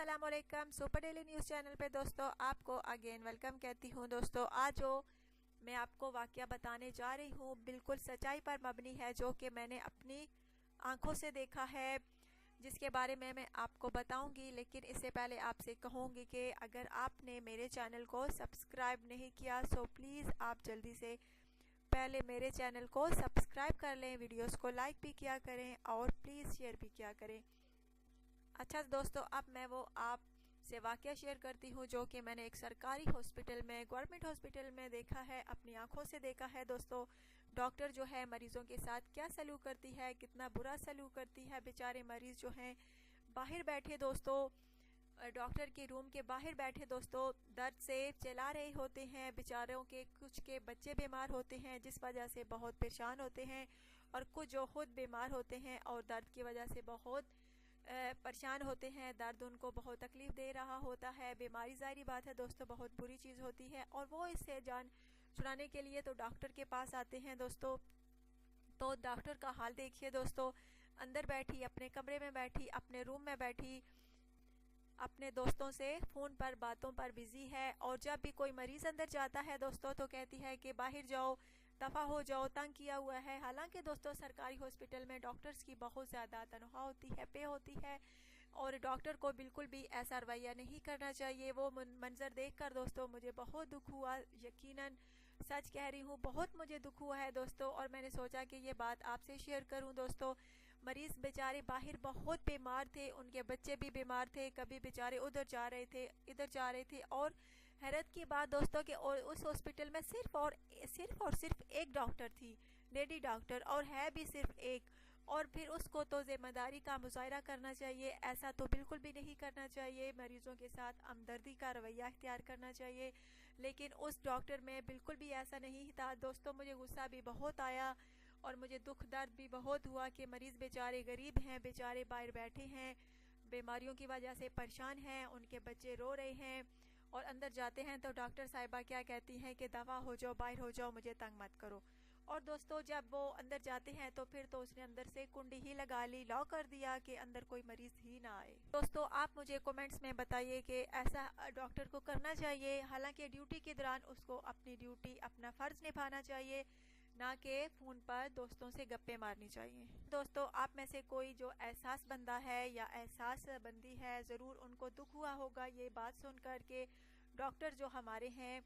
अस्सलाम वालेकुम। Super daily news channel पे दोस्तों आपको अगेन वेलकम कहती हूँ। दोस्तों आज जो मैं आपको वाकया बताने जा रही हूँ बिल्कुल सच्चाई पर मबनी है, जो कि मैंने अपनी आंखों से देखा है, जिसके बारे में मैं आपको बताऊंगी। लेकिन इससे पहले आपसे कहूँगी कि अगर आपने मेरे चैनल को सब्सक्राइब नहीं किया सो प्लीज़ आप जल्दी से पहले मेरे चैनल को सब्सक्राइब कर लें, वीडियोस को लाइक भी किया करें और प्लीज़ शेयर भी किया करें। अच्छा दोस्तों, अब मैं वो आपसे वाकया शेयर करती हूँ जो कि मैंने एक सरकारी हॉस्पिटल में, गवर्नमेंट हॉस्पिटल में देखा है, अपनी आंखों से देखा है। दोस्तों डॉक्टर जो है मरीजों के साथ क्या सलूक करती है, कितना बुरा सलूक करती है। बेचारे मरीज जो हैं बाहर बैठे, दोस्तों डॉक्टर के रूम के बाहर बैठे, दोस्तों दर्द से चिल्ला रहे होते हैं। बेचारों के कुछ के बच्चे बीमार होते हैं जिस वजह से बहुत परेशान होते हैं, और कुछ जो खुद बीमार होते हैं और दर्द की वजह से बहुत परेशान होते हैं। दर्द उनको बहुत तकलीफ दे रहा होता है। बीमारी ज़ाहिरी बात है दोस्तों बहुत बुरी चीज़ होती है, और वो इससे जान छुड़ाने के लिए तो डॉक्टर के पास आते हैं। दोस्तों तो डॉक्टर का हाल देखिए दोस्तों, अंदर बैठी, अपने कमरे में बैठी, अपने रूम में बैठी, अपने दोस्तों से फ़ोन पर बातों पर बिजी है। और जब भी कोई मरीज़ अंदर जाता है दोस्तों तो कहती है कि बाहर जाओ, दफ़ा हो जाओ, तंग किया हुआ है। हालांकि दोस्तों सरकारी हॉस्पिटल में डॉक्टर्स की बहुत ज़्यादा तनख्वाह होती है, पे होती है, और डॉक्टर को बिल्कुल भी ऐसा रवैया नहीं करना चाहिए। वो मंजर देखकर दोस्तों मुझे बहुत दुख हुआ, यकीनन सच कह रही हूँ, बहुत मुझे दुख हुआ है दोस्तों। और मैंने सोचा कि ये बात आपसे शेयर करूँ। दोस्तों मरीज बेचारे बाहर बहुत बीमार थे, उनके बच्चे भी बीमार थे, कभी बेचारे उधर जा रहे थे, इधर जा रहे थे। और हैरत की बात दोस्तों कि उस हॉस्पिटल में सिर्फ एक डॉक्टर थी, लेडी डॉक्टर, और है भी सिर्फ एक। और फिर उसको तो जिम्मेदारी का मुजाहरा करना चाहिए, ऐसा तो बिल्कुल भी नहीं करना चाहिए। मरीजों के साथ हमदर्दी का रवैया इख्तियार करना चाहिए, लेकिन उस डॉक्टर में बिल्कुल भी ऐसा नहीं था। दोस्तों मुझे गुस्सा भी बहुत आया और मुझे दुख दर्द भी बहुत हुआ कि मरीज बेचारे गरीब हैं, बेचारे बाहर बैठे हैं, बीमारियों की वजह से परेशान हैं, उनके बच्चे रो रहे हैं, और अंदर जाते हैं तो डॉक्टर साहिबा क्या कहती हैं कि दवा हो जाओ, बाहर हो जाओ, मुझे तंग मत करो। और दोस्तों जब वो अंदर जाते हैं तो फिर तो उसने अंदर से कुंडी ही लगा ली, लॉक कर दिया कि अंदर कोई मरीज ही ना आए। दोस्तों आप मुझे कमेंट्स में बताइए कि ऐसा डॉक्टर को करना चाहिए? हालांकि ड्यूटी के दौरान उसको अपनी ड्यूटी, अपना फर्ज निभाना चाहिए, ना कि फ़ोन पर दोस्तों से गप्पे मारनी चाहिए। दोस्तों आप में से कोई जो एहसास बंदा है या एहसास बंदी है, ज़रूर उनको दुख हुआ होगा ये बात सुनकर के डॉक्टर जो हमारे हैं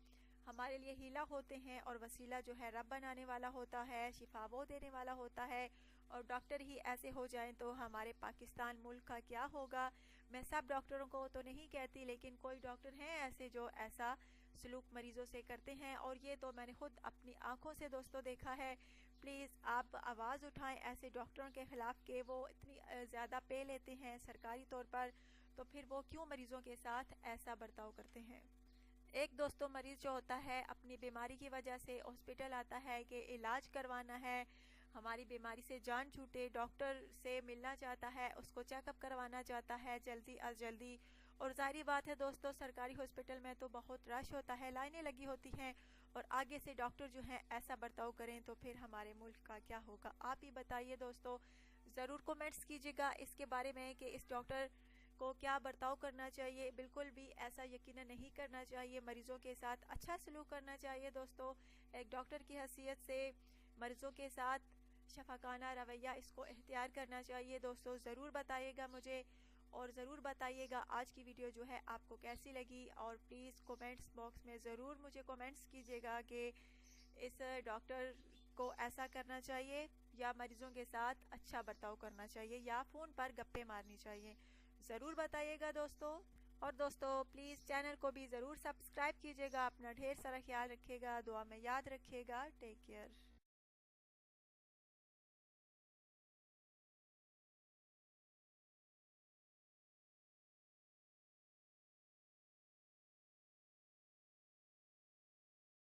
हमारे लिए हीला होते हैं, और वसीला जो है रब बनाने वाला होता है, शिफा वो देने वाला होता है। और डॉक्टर ही ऐसे हो जाएं तो हमारे पाकिस्तान मुल्क का क्या होगा। मैं सब डॉक्टरों को तो नहीं कहती, लेकिन कोई डॉक्टर हैं ऐसे जो ऐसा सलूक मरीजों से करते हैं, और ये तो मैंने खुद अपनी आंखों से दोस्तों देखा है। प्लीज़ आप आवाज़ उठाएं ऐसे डॉक्टरों के खिलाफ कि वो इतनी ज़्यादा पे लेते हैं सरकारी तौर पर, तो फिर वो क्यों मरीजों के साथ ऐसा बर्ताव करते हैं। एक दोस्तों मरीज जो होता है अपनी बीमारी की वजह से हॉस्पिटल आता है कि इलाज करवाना है, हमारी बीमारी से जान छूटे, डॉक्टर से मिलना चाहता है, उसको चेकअप करवाना चाहता है जल्दी अज जल्दी। और जाहिर बात है दोस्तों सरकारी हॉस्पिटल में तो बहुत रश होता है, लाइनें लगी होती हैं, और आगे से डॉक्टर जो हैं ऐसा बर्ताव करें तो फिर हमारे मुल्क का क्या होगा। आप ही बताइए दोस्तों, ज़रूर कमेंट्स कीजिएगा इसके बारे में कि इस डॉक्टर को क्या बर्ताव करना चाहिए। बिल्कुल भी ऐसा यकीनन नहीं करना चाहिए, मरीजों के साथ अच्छा सलूक करना चाहिए। दोस्तों एक डॉक्टर की हैसियत से मरीजों के साथ शफाकाना रवैया इसको इख्तियार करना चाहिए। दोस्तों ज़रूर बताइएगा मुझे, और ज़रूर बताइएगा आज की वीडियो जो है आपको कैसी लगी, और प्लीज़ कमेंट्स बॉक्स में ज़रूर मुझे कमेंट्स कीजिएगा कि इस डॉक्टर को ऐसा करना चाहिए या मरीजों के साथ अच्छा बर्ताव करना चाहिए, या फ़ोन पर गप्पे मारनी चाहिए। ज़रूर बताइएगा दोस्तों। और दोस्तों प्लीज़ चैनल को भी ज़रूर सब्सक्राइब कीजिएगा। अपना ढेर सारा ख्याल रखिएगा, दुआ में याद रखिएगा। Take care.